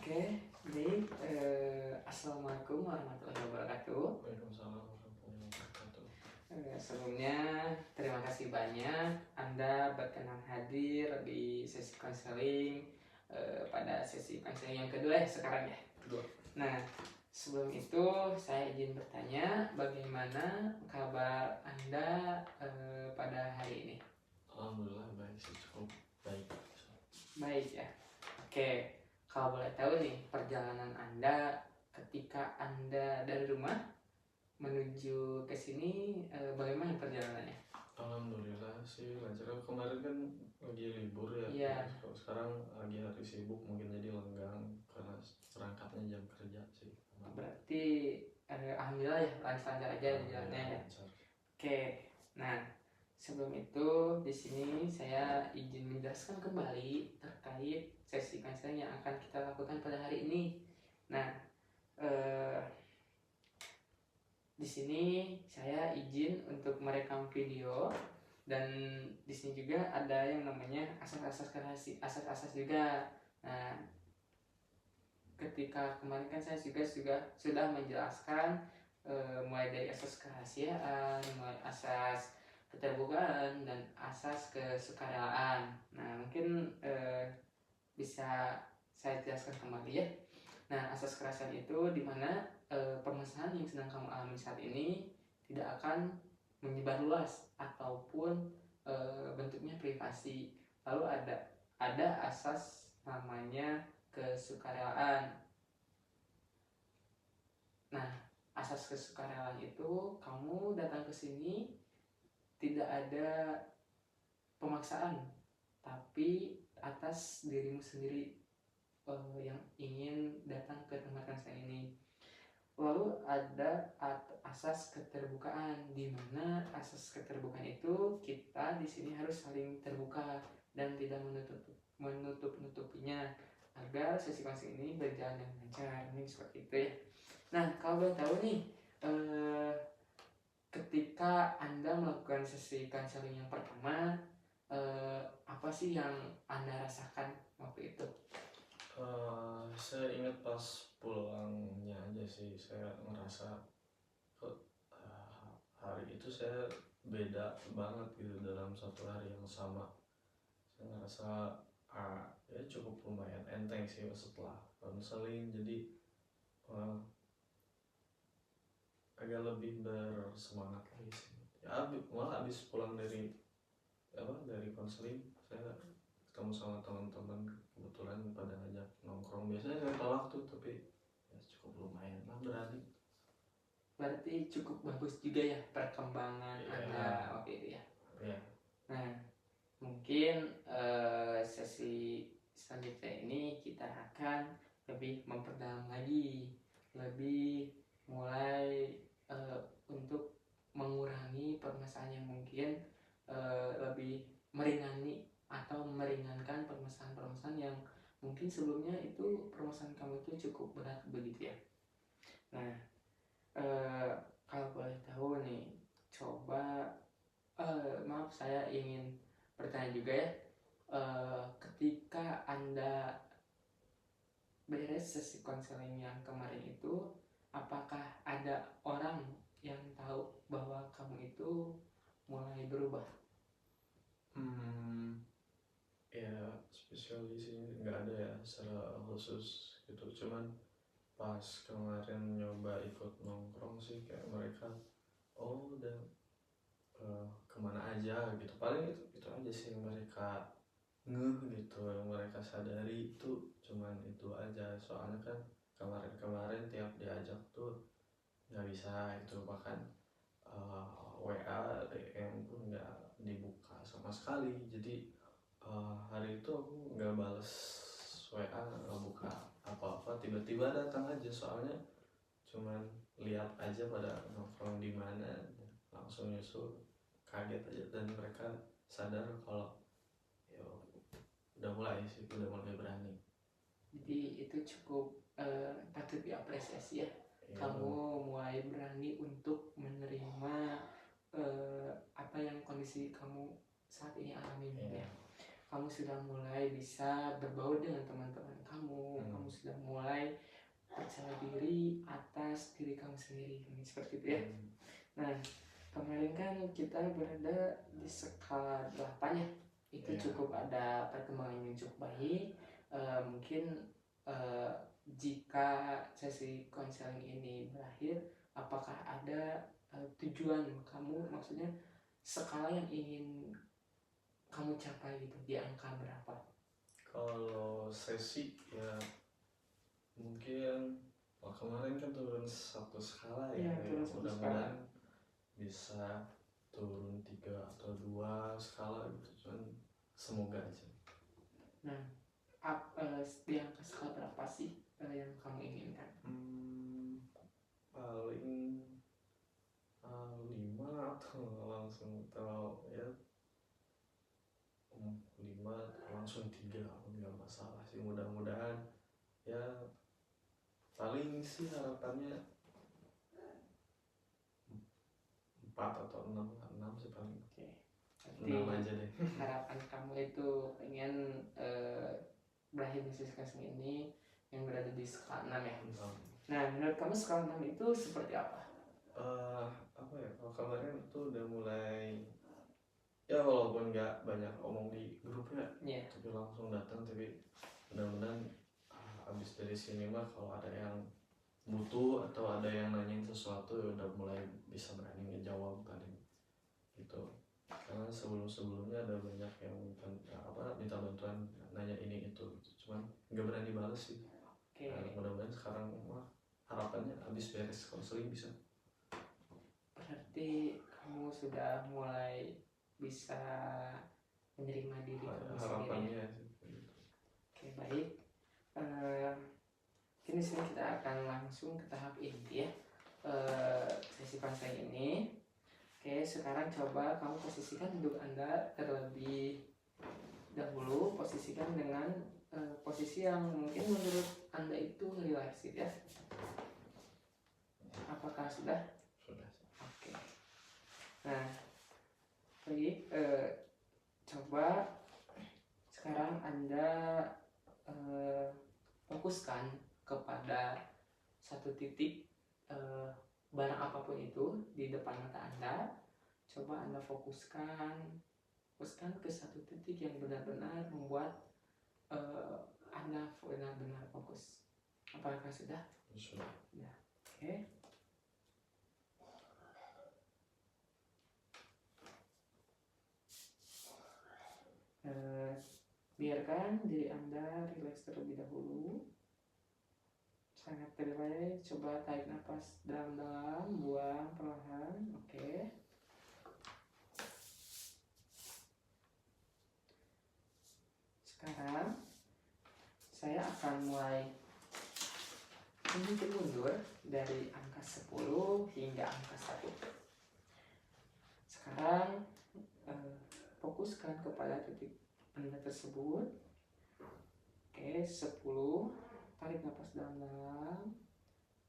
Oke, baik. Assalamualaikum warahmatullahi wabarakatuh. Waalaikumsalam warahmatullahi wabarakatuh. Sebelumnya terima kasih banyak Anda berkenan hadir di sesi konseling pada sesi konseling yang kedua ya sekarang ya. Kedua. Nah, sebelum itu saya izin bertanya bagaimana kabar Anda pada hari ini? Alhamdulillah baik sih, cukup baik. Baik ya. Oke, kalau boleh tahu nih perjalanan Anda ketika Anda dari rumah menuju ke sini bagaimana perjalanannya? Alhamdulillah sih lancar. Kemarin kan lagi libur ya. Iya. Kalau sekarang lagi hari sibuk mungkin jadi lenggang karena berangkatnya jam kerja sih. Berarti alhamdulillah ya lancar-lancar aja di jalannya ya. Lancar. Oke, nah sebelum itu di sini saya izin menjelaskan kembali terkait sesi konseling yang akan kita lakukan pada hari ini. Nah, di sini saya izin untuk merekam video dan di sini juga ada yang namanya asas-asas kreasi, asas-asas juga. Nah, ketika kemarin kan saya juga sudah menjelaskan mulai dari asas kerahasiaan, mulai asas keterbukaan dan asas kesukarelaan. Nah, mungkin bisa saya jelaskan kembali ya. Nah, asas kerahasiaan itu dimana permasalahan yang sedang kamu alami saat ini tidak akan menyebar luas ataupun bentuknya privasi. Lalu ada asas namanya kesukarelaan. Nah, asas kesukarelaan itu kamu datang ke sini tidak ada pemaksaan, tapi atas dirimu sendiri yang ingin datang ke tempat konseling ini. Lalu ada asas keterbukaan, di mana asas keterbukaan itu kita di sini harus saling terbuka dan tidak menutup-nutupinya agar sesi konseling ini berjalan dengan lancar. Ini seperti itu ya. Nah, kalau boleh tahu nih, ketika Anda melakukan sesi konseling yang pertama, apa sih yang Anda rasakan waktu itu? Saya ingat pas pulangnya aja sih, saya ngerasa hari itu saya beda banget gitu dalam satu hari yang sama. Saya ngerasa ya cukup lumayan enteng sih setelah konseling, jadi agak lebih bersemangat lagi sih. Ya malah habis pulang dari konseling saya ketemu sama teman-teman, kebetulan pada ngajak nongkrong. Biasanya saya tolak tuh, tapi ya cukup lumayan lah berani. Berarti cukup bagus juga ya perkembangan Anda waktu itu ya. Iya. Nah, mungkin sesi selanjutnya ini kita akan lebih memperdalam lagi, lebih mulai untuk mengurangi permasalahan yang mungkin lebih meringankan permasalahan-permasalahan yang mungkin sebelumnya itu permasalahan kamu itu cukup berat begitu ya. Nah, kalau boleh tahu nih, coba maaf saya ingin bertanya juga ya, ketika Anda beres sesi konseling yang kemarin itu, apakah ada orang yang tahu bahwa kamu itu mulai berubah? Ya spesial di sini nggak ada ya secara khusus gitu, cuman pas kemarin nyoba ikut nongkrong sih kayak mereka udah kemana aja gitu, paling itu aja sih yang mereka gitu, yang mereka sadari itu cuman itu aja. Soalnya kan kemarin tiap diajak tuh nggak bisa itu, bahkan WA DM pun nggak dibuka sama sekali. Jadi hari itu aku nggak bales WA, nggak buka apa-apa, tiba-tiba datang aja. Soalnya cuman lihat aja pada nongkrong di mana, langsung nyusul, kaget aja. Dan mereka sadar kalau ya udah mulai berani. Jadi itu cukup patut diapresiasi ya. Kamu mulai berani untuk menerima apa yang kondisi kamu saat ini alami ya. Kamu sudah mulai bisa berbaur dengan teman-teman kamu, kamu sudah mulai percaya diri atas diri kamu sendiri, seperti itu ya. Nah, kemarin kan kita berada di skala 8 ya, itu cukup ada perkembangan yang cukup baik. Mungkin jika sesi konseling ini berakhir, apakah ada tujuan kamu, maksudnya skala yang ingin kamu capai gitu, di angka berapa? Kalau sesi ya mungkin kemarin kan turun 1 skala ya, turun 1 skala. mudah-mudahan bisa turun 3 atau 2 skala gitu, cuman semoga aja. Nah, di angka skala berapa sih yang kamu inginkan? Paling 5 atau langsung ya 5 langsung 3 nggak masalah sih, mudah-mudahan ya. Paling sih harapannya 4 atau 6 sih paling. Oke. 6 aja deh. Harapan kamu itu pengen berakhir sesi counseling ini yang berada di skala 6 ya. Nah, menurut kamu skala 6 itu seperti apa? Apa ya, kalau kemarin tuh udah mulai ya, walaupun nggak banyak omong di grupnya, tapi langsung datang. Tapi mudah-mudahan abis dari sini mah kalau ada yang butuh atau ada yang nanyain sesuatu ya udah mulai bisa berani ngejawab paling gitu. Karena sebelumnya ada banyak yang minta bantuan nanya ini itu gitu. Cuman nggak berani balas sih. Nah, mudah-mudahan sekarang harapannya abis beres konseling bisa. Berarti kamu sudah mulai bisa menerima diri kamu sendiri. Oke, baik. Kini kita akan langsung ke tahap inti ya, sesi konseling ini. Oke, sekarang coba kamu posisikan duduk Anda terlebih dahulu. Posisikan dengan posisi yang mungkin menurut Anda itu relaksif ya. Apakah sudah? Sudah. Oke. Nah, baik. Coba sekarang Anda fokuskan kepada satu titik, barang apapun itu di depan mata Anda. Coba Anda fokuskan ke satu titik yang benar-benar membuat Anda benar-benar fokus. Apakah sudah? Sudah. Ya. Oke. Biarkan diri Anda rileks terlebih dahulu. Sangat rileks. Coba tarik nafas dalam-dalam, buang perlahan. Oke. Sekarang saya akan mulai menghitung mundur dari angka 10 hingga angka 1. Sekarang fokuskan kepada titik Anda tersebut. Oke, 10. Tarik nafas dalam-dalam,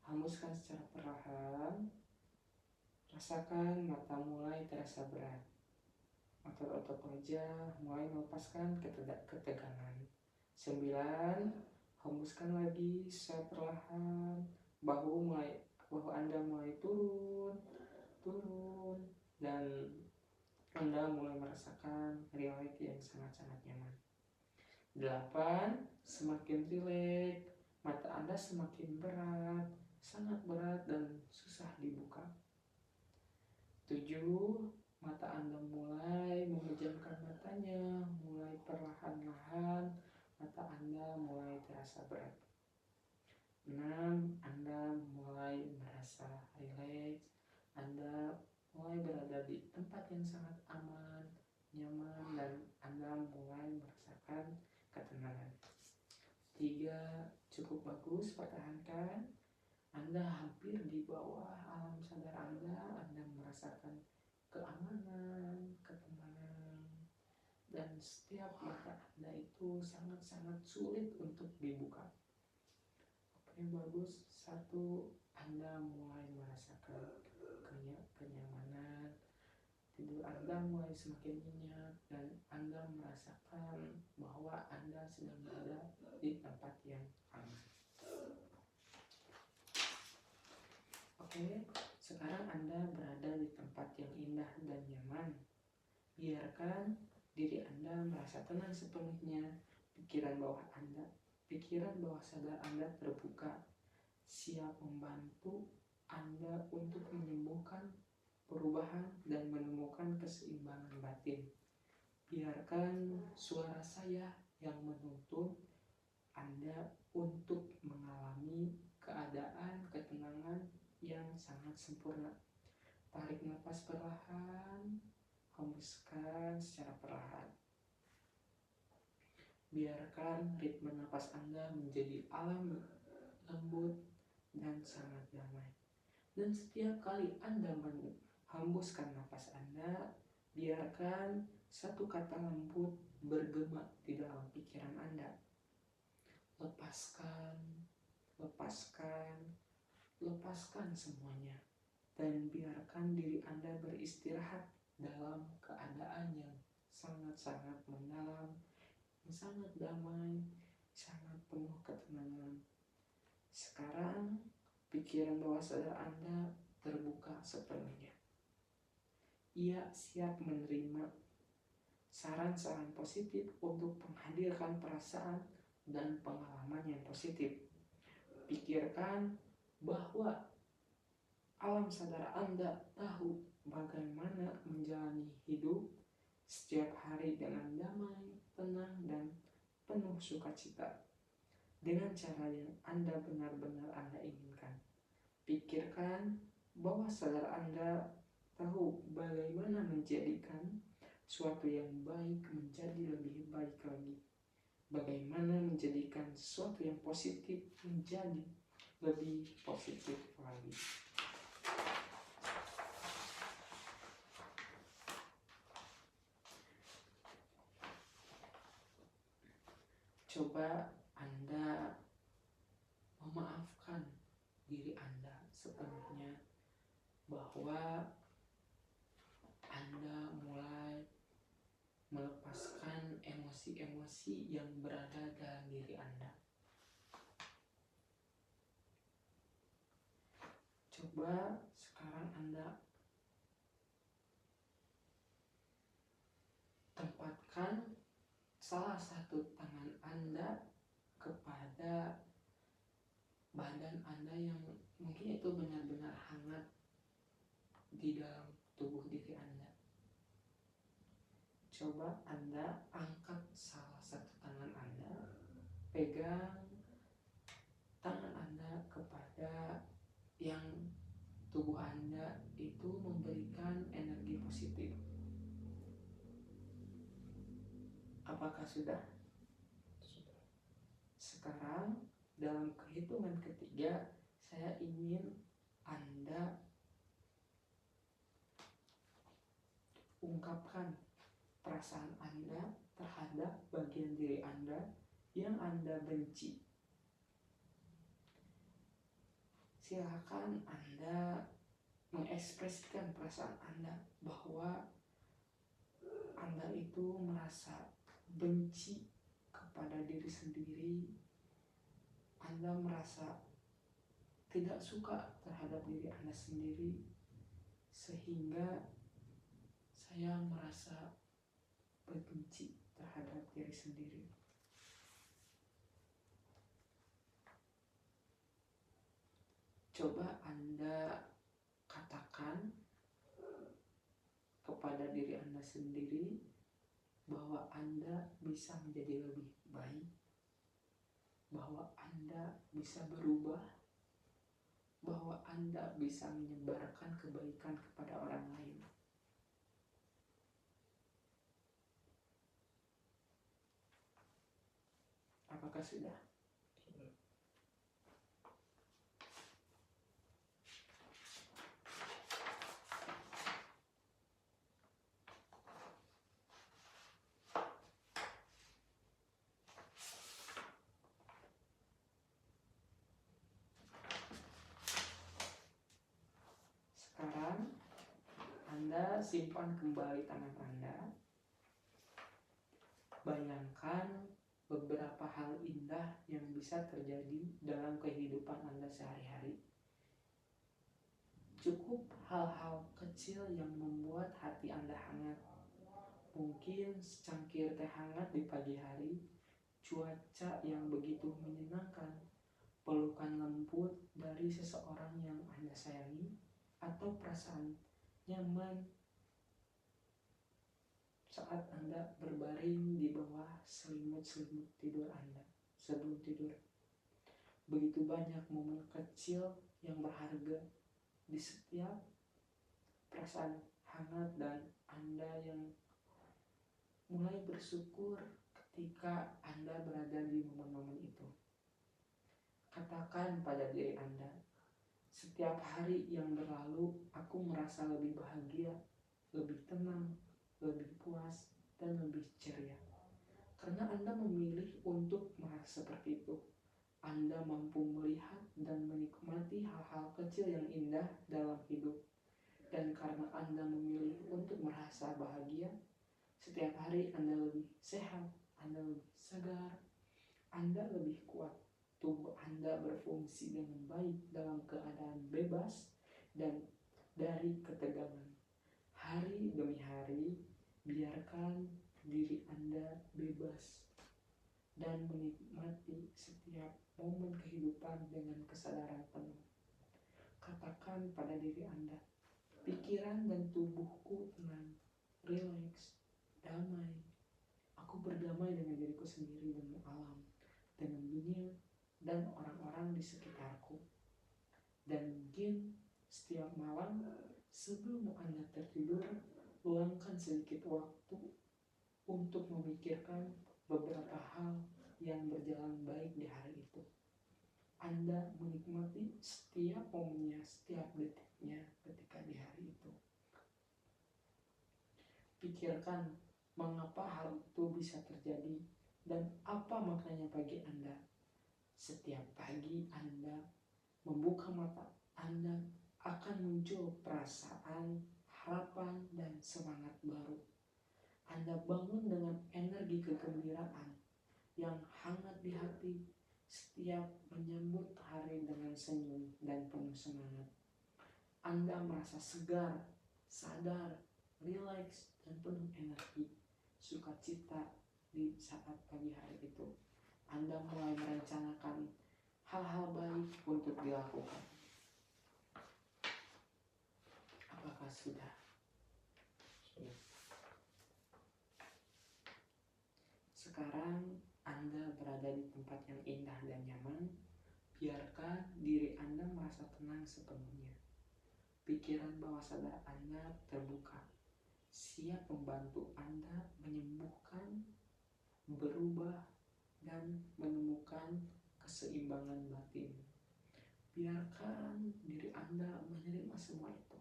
hembuskan secara perlahan. Rasakan mata mulai terasa berat. Otot-otot wajah mulai melepaskan ketegangan. 9. Hembuskan lagi secara perlahan. Bahu Anda mulai turun, dan Anda mulai merasakan rileks yang sangat-sangat nyaman. 8. Semakin rileks, mata Anda semakin berat, sangat berat dan susah dibuka. 7. Mata Anda mulai memejamkan matanya, mulai perlahan-lahan mata Anda mulai terasa berat. 6. Anda mulai merasa rileks, Anda mulai berada di tempat yang sangat aman, nyaman, dan Anda mulai merasakan ketenangan. 3. Cukup bagus, pertahankan. Anda hampir di bawah alam sadar Anda merasakan keamanan, ketenangan, dan setiap mata Anda itu sangat-sangat sulit untuk dibuka. Oke, bagus. 1. Anda mulai merasakan kenyamanan, tidur Anda mulai semakin nyenyak, dan Anda merasakan bahwa Anda sedang berada di tempat yang aman. Oke, sekarang Anda berada di tempat yang indah dan nyaman. Biarkan diri Anda merasa tenang sepenuhnya. Pikiran bawah sadar Anda terbuka, siap membantu Anda untuk menyembuhkan perubahan dan menemukan keseimbangan batin. Biarkan suara saya yang menuntun Anda untuk mengalami keadaan ketenangan yang sangat sempurna. Tarik nafas perlahan, hembuskan secara perlahan. Biarkan ritme nafas Anda menjadi alami, lembut, dan sangat damai. Dan setiap kali Anda menghembuskan nafas Anda, biarkan satu kata lembut bergema di dalam pikiran Anda. Lepaskan, lepaskan, lepaskan semuanya. Dan biarkan diri Anda beristirahat dalam keadaan yang sangat-sangat mendalam, sangat damai, sangat penuh ketenangan. Sekarang pikiran bawah sadar Anda terbuka sepenuhnya. Ia siap menerima saran-saran positif untuk menghadirkan perasaan dan pengalaman yang positif. Pikirkan bahwa alam sadar Anda tahu bagaimana menjalani hidup setiap hari dengan damai, tenang, dan penuh sukacita dengan cara yang Anda benar-benar Anda inginkan. Pikirkan bahwa sadar Anda tahu bagaimana menjadikan sesuatu yang baik menjadi lebih baik lagi. Bagaimana menjadikan sesuatu yang positif menjadi lebih positif lagi. Coba Anda memaafkan diri Anda sepenuhnya bahwa Anda mulai melepaskan emosi-emosi yang berada dalam diri Anda. Coba sekarang Anda tempatkan salah satu tangan Anda kepada badan Anda yang mungkin itu benar-benar hangat di dalam tubuh diri Anda. Coba Anda angkat salah satu tangan Anda, pegang tangan Anda kepada yang tubuh Anda itu memberikan energi positif. Apakah sudah? Sudah. Sekarang dalam kehitungan ketiga, saya ingin Anda ungkapkan perasaan Anda terhadap bagian diri Anda yang Anda benci. Silakan Anda mengekspresikan perasaan Anda bahwa Anda itu merasa benci kepada diri sendiri. Anda merasa tidak suka terhadap diri Anda sendiri, sehingga saya merasa benci terhadap diri sendiri. Coba Anda katakan kepada diri Anda sendiri bahwa Anda bisa menjadi lebih baik, bahwa Anda bisa berubah, bahwa Anda bisa menyebarkan kebaikan kepada orang lain. Apakah sudah? Sudah. Sekarang Anda simpan kembali tangan Anda. Bayangkan beberapa hal indah yang bisa terjadi dalam kehidupan Anda sehari-hari. Cukup hal-hal kecil yang membuat hati Anda hangat. Mungkin secangkir teh hangat di pagi hari, cuaca yang begitu menyenangkan, pelukan lembut dari seseorang yang Anda sayangi, atau perasaan nyaman saat Anda berbaring di bawah selimut-selimut tidur Anda sebelum tidur. Begitu banyak momen kecil yang berharga di setiap perasaan hangat, dan Anda yang mulai bersyukur ketika Anda berada di momen-momen itu. Katakan pada diri Anda, setiap hari yang berlalu aku merasa lebih bahagia, lebih tenang, lebih puas, dan lebih ceria. Karena Anda memilih untuk merasa seperti itu. Anda mampu melihat dan menikmati hal-hal kecil yang indah dalam hidup. Dan karena Anda memilih untuk merasa bahagia, setiap hari Anda lebih sehat, Anda lebih segar, Anda lebih kuat. Tubuh Anda berfungsi dengan baik dalam keadaan bebas dan dari ketegangan. Hari demi hari, biarkan diri Anda bebas dan menikmati setiap momen kehidupan dengan kesadaran penuh. Katakan pada diri Anda, pikiran dan tubuhku tenang, rileks, damai. Aku berdamai dengan diriku sendiri, dengan alam, dengan dunia, dan orang-orang di sekitarku. Dan mungkin setiap malam sebelum Anda tertidur, luangkan sedikit waktu untuk memikirkan beberapa hal yang berjalan baik di hari itu. Anda menikmati setiap momennya, setiap detiknya ketika di hari itu. Pikirkan mengapa hal itu bisa terjadi dan apa maknanya bagi Anda. Setiap pagi Anda membuka mata, Anda akan muncul perasaan, harapan, dan semangat baru. Anda bangun dengan energi kegembiraan yang hangat di hati, setiap menyambut hari dengan senyum dan penuh semangat. Anda merasa segar, sadar, rileks, dan penuh energi, sukacita di saat pagi hari itu. Anda mulai merencanakan hal-hal baik untuk dilakukan. Apakah sudah? Sekarang Anda berada di tempat yang indah dan nyaman. Biarkan diri Anda merasa tenang sepenuhnya. Pikiran bawah sadar Anda terbuka, siap membantu Anda menyembuhkan, berubah, dan menemukan keseimbangan batin. Biarkan diri Anda menerima semua itu.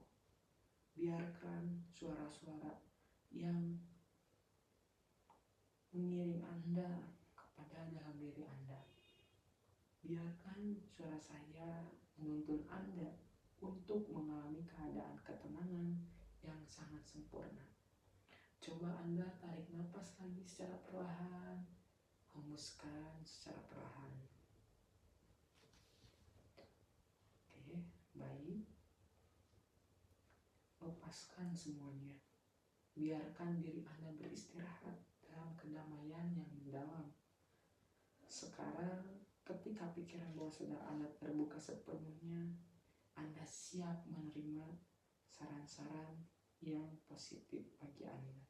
Biarkan suara-suara yang mengiring Anda kepada dalam diri Anda. Biarkan suara saya menuntun Anda untuk mengalami keadaan ketenangan yang sangat sempurna. Coba Anda tarik nafas lagi secara perlahan, hembuskan secara perlahan. Oke, baik. Lepaskan semuanya. Biarkan diri Anda beristirahat dalam kedamaian yang mendalam. Sekarang, ketika pikiran bawah sadar Anda terbuka sepenuhnya, Anda siap menerima saran-saran yang positif bagi Anda.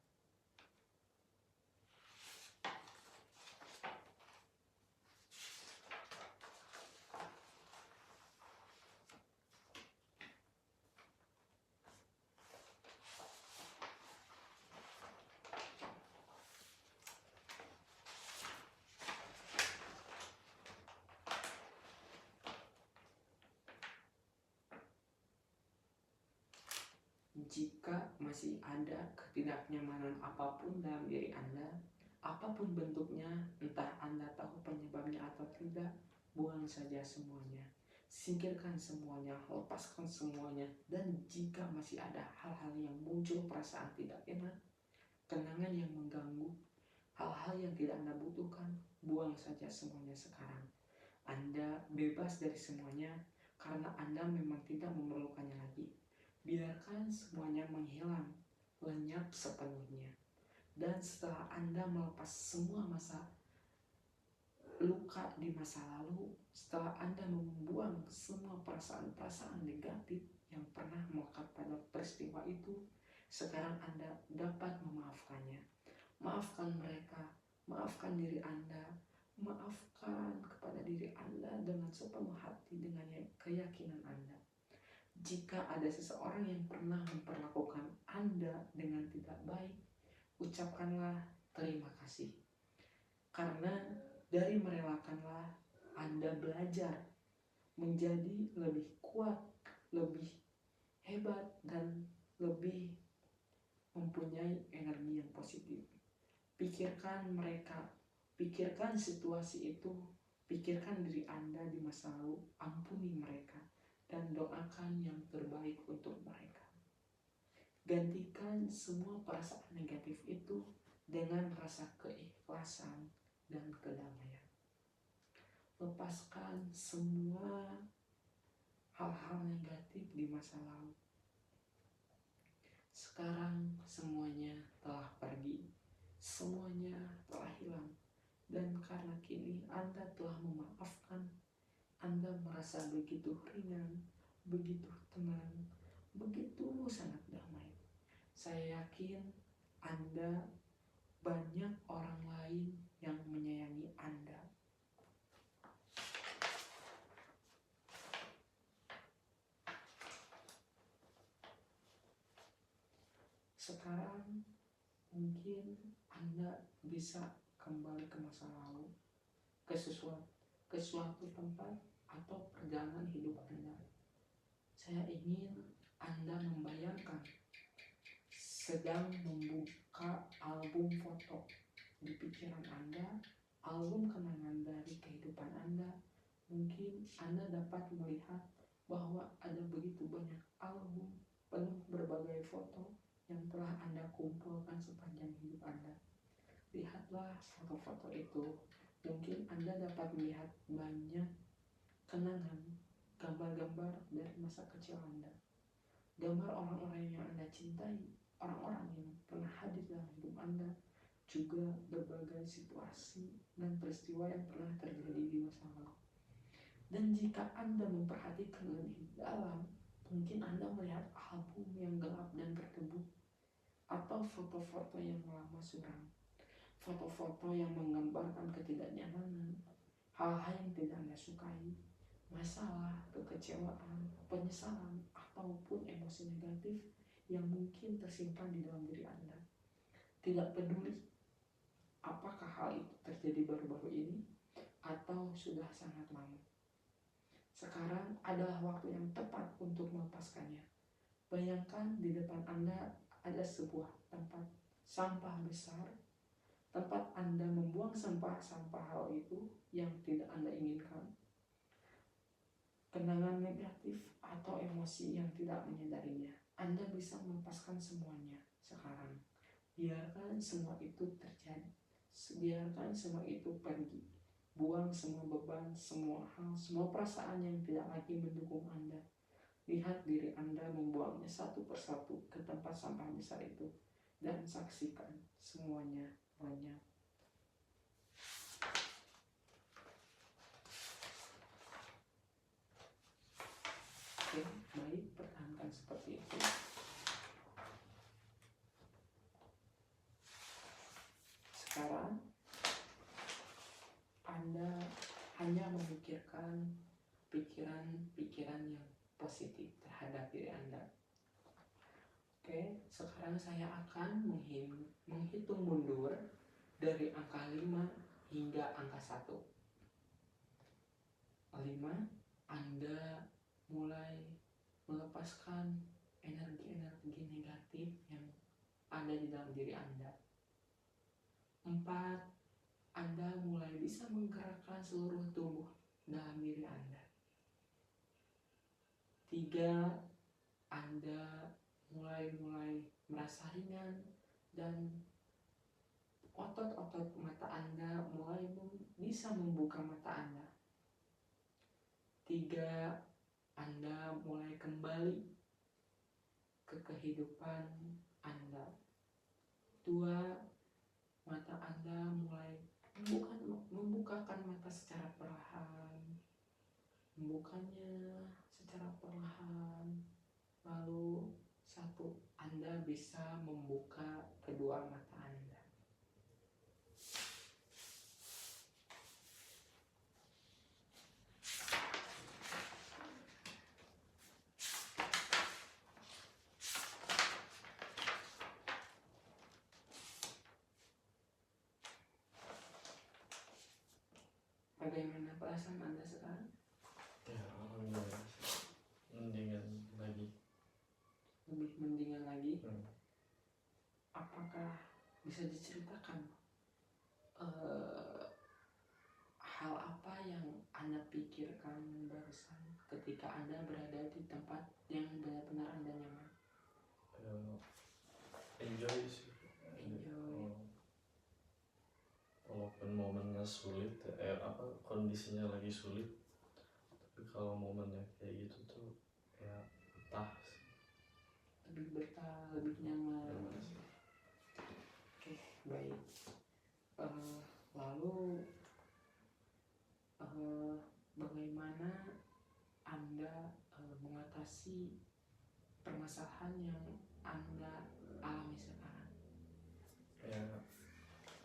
Jika masih ada ketidaknyamanan apapun dalam diri Anda, apapun bentuknya, entah Anda tahu penyebabnya atau tidak, buang saja semuanya. Singkirkan semuanya, lepaskan semuanya. Dan jika masih ada hal-hal yang muncul perasaan tidak enak, kenangan yang mengganggu, hal-hal yang tidak Anda butuhkan, buang saja semuanya sekarang. Anda bebas dari semuanya, karena Anda memang tidak memerlukannya lagi. Biarkan semuanya menghilang, lenyap sepenuhnya. Dan setelah Anda melepas semua masa luka di masa lalu, setelah Anda membuang semua perasaan-perasaan negatif yang pernah melekat pada peristiwa itu, sekarang Anda dapat memaafkannya. Maafkan mereka, maafkan diri Anda, maafkan kepada diri Anda dengan sepenuh hati, dengan keyakinan Anda. Jika ada seseorang yang pernah memperlakukan Anda dengan tidak baik, ucapkanlah terima kasih. Karena dari merelakanlah Anda belajar menjadi lebih kuat, lebih hebat, dan lebih mempunyai energi yang positif. Pikirkan mereka, pikirkan situasi itu, pikirkan diri Anda di masa lalu, ampuni mereka, dan doakan yang terbaik untuk mereka. Gantikan semua perasaan negatif itu dengan rasa keikhlasan dan kedamaian. Lepaskan semua hal-hal negatif di masa lalu. Sekarang semuanya telah pergi, semuanya telah hilang, dan karena kini Anda telah memaafkan, Anda merasa begitu ringan, begitu tenang, begitu sangat damai. Saya yakin Anda banyak orang lain yang menyayangi Anda. Sekarang mungkin Anda bisa kembali ke masa lalu, ke suatu tempat atau perjalanan hidup Anda. Saya ingin Anda membayangkan sedang membuka album foto di pikiran Anda, album kenangan dari kehidupan Anda. Mungkin Anda dapat melihat bahwa ada begitu banyak album penuh berbagai foto yang telah Anda kumpulkan sepanjang hidup Anda. Lihatlah foto-foto itu. Mungkin Anda dapat melihat banyak kenangan, gambar-gambar dari masa kecil Anda. Gambar orang-orang yang Anda cintai, orang-orang yang pernah hadir dalam hidup Anda, juga berbagai situasi dan peristiwa yang pernah terjadi di masa lalu. Dan jika Anda memperhatikan lebih dalam, mungkin Anda melihat album yang gelap dan berdebu, atau foto-foto yang lama suram, foto-foto yang menggambarkan ketidaknyamanan, hal-hal yang tidak Anda sukai, masalah, kekecewaan, penyesalan, ataupun emosi negatif yang mungkin tersimpan di dalam diri Anda. Tidak peduli apakah hal itu terjadi baru-baru ini atau sudah sangat lama. Sekarang adalah waktu yang tepat untuk melepaskannya. Bayangkan di depan Anda ada sebuah tempat sampah besar, tempat Anda membuang sampah-sampah hal itu yang tidak Anda inginkan, kenangan negatif atau emosi yang tidak menyadarinya. Anda bisa melepaskan semuanya sekarang. Biarkan semua itu terjadi, biarkan semua itu pergi. Buang semua beban, semua hal, semua perasaan yang tidak lagi mendukung Anda. Lihat diri Anda membuangnya satu persatu ke tempat sampah besar itu, dan saksikan semuanya lenyap. Oke, baik, pertahankan seperti itu. Sekarang Anda hanya memikirkan pikiran-pikiran yang positif terhadap diri Anda. Oke, sekarang saya akan menghitung mundur dari angka 5 hingga angka 1. 5, Anda mulai melepaskan energi-energi negatif yang ada di dalam diri Anda. 4, Anda mulai bisa menggerakkan seluruh tubuh dalam diri Anda. 3, Anda mulai merasa ringan dan otot-otot mata Anda mulai bisa membuka mata Anda. 4, Anda mulai kembali ke kehidupan Anda. Dua, mata Anda mulai membukakan mata secara perlahan, membukanya secara perlahan. Lalu satu, Anda bisa membuka kedua mata Anda. Bagaimana perasaan Anda sekarang? Ya alhamdulillah mendingan lagi. Lebih mendingan lagi. Hmm. Apakah bisa diceritakan hal apa yang Anda pikirkan barusan ketika Anda berada di tempat yang benar-benar Anda nyaman? Enjoy sih. Enjoy. Walaupun momennya sulit, kondisinya lagi sulit, tapi kalau momennya kayak gitu tuh ya betah sih. Lebih betah, lebih nyaman. Nyaman sih. Oke, baik. Lalu bagaimana Anda mengatasi permasalahan yang Anda alami sekarang? Ya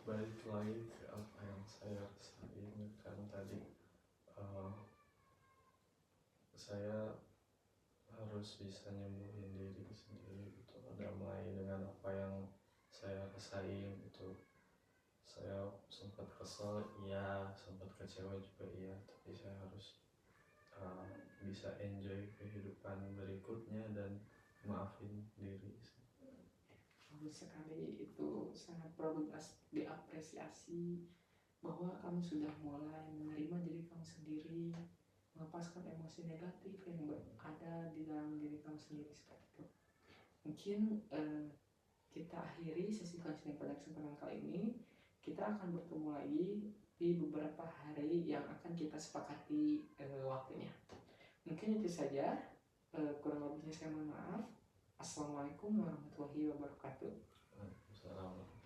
balik lagi ke apa yang saya rasain kan tadi, saya harus bisa nyembuhin diri sendiri gitu, damai dengan apa yang saya rasain gitu. Saya sempat kesel, iya, sempat kecewa juga, iya, tapi saya harus bisa enjoy kehidupan berikutnya dan maafin diri. Bagus sekali, itu sangat perlu diapresiasi bahwa kamu sudah mulai menerima diri kamu sendiri, melepaskan emosi negatif yang ada di dalam diri kamu sendiri seperti itu. Mungkin kita akhiri sesi counseling pada kesempatan kali ini. Kita akan bertemu lagi di beberapa hari yang akan kita sepakati waktunya. Mungkin itu saja. Kurang lebihnya saya mohon maaf. Assalamualaikum warahmatullahi wabarakatuh. Waalaikumsalam.